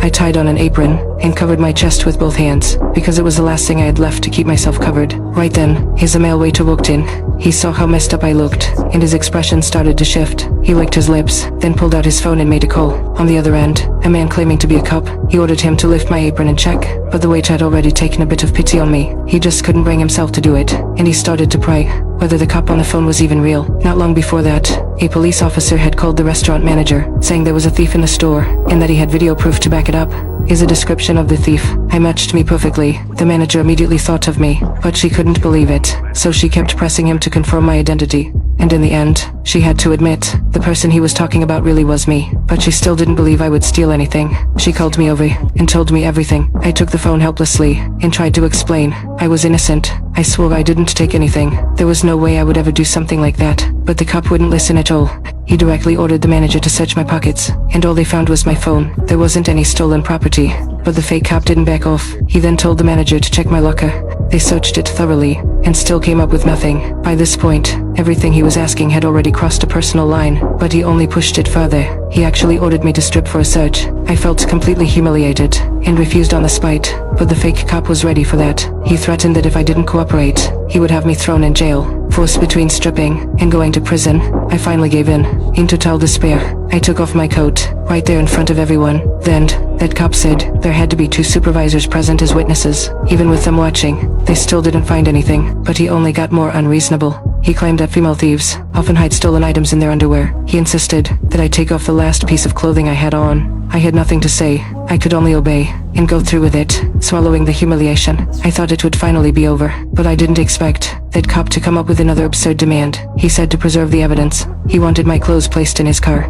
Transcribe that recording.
I tied on an apron and covered my chest with both hands, because it was the last thing I had left to keep myself covered. Right then, his male waiter walked in. He saw how messed up I looked, and his expression started to shift. He licked his lips, then pulled out his phone and made a call. On the other end, a man claiming to be a cop. He ordered him to lift my apron and check, but the waiter had already taken a bit of pity on me. He just couldn't bring himself to do it, and he started to pry whether the cop on the phone was even real. Not long before that, a police officer had called the restaurant manager, saying there was a thief in the store, and that he had video proof to back it up. Is a description of the thief. I matched me perfectly. The manager immediately thought of me, but she couldn't believe it, so she kept pressing him to confirm my identity. And in the end, she had to admit, the person he was talking about really was me, but she still didn't believe I would steal anything. She called me over and told me everything. I took the phone helplessly and tried to explain. I was innocent. I swore I didn't take anything. There was no way I would ever do something like that, but the cop wouldn't listen at all. He directly ordered the manager to search my pockets, and all they found was my phone. There wasn't any stolen property, but the fake cop didn't back off. He then told the manager to check my locker. They searched it thoroughly, and still came up with nothing. By this point, everything he was asking had already crossed a personal line, but he only pushed it further. He actually ordered me to strip for a search. I felt completely humiliated, and refused on the spot, but the fake cop was ready for that. He threatened that if I didn't cooperate, he would have me thrown in jail, forced between stripping and going to prison. I finally gave in total despair. I took off my coat, right there in front of everyone. Then, that cop said there had to be 2 supervisors present as witnesses. Even with them watching, they still didn't find anything, but he only got more unreasonable. He claimed that female thieves often hide stolen items in their underwear. He insisted that I take off the last piece of clothing I had on. I had nothing to say. I could only obey and go through with it, swallowing the humiliation. I thought it would finally be over, but I didn't expect that cop to come up with another absurd demand. He said to preserve the evidence, he wanted my clothes placed in his car.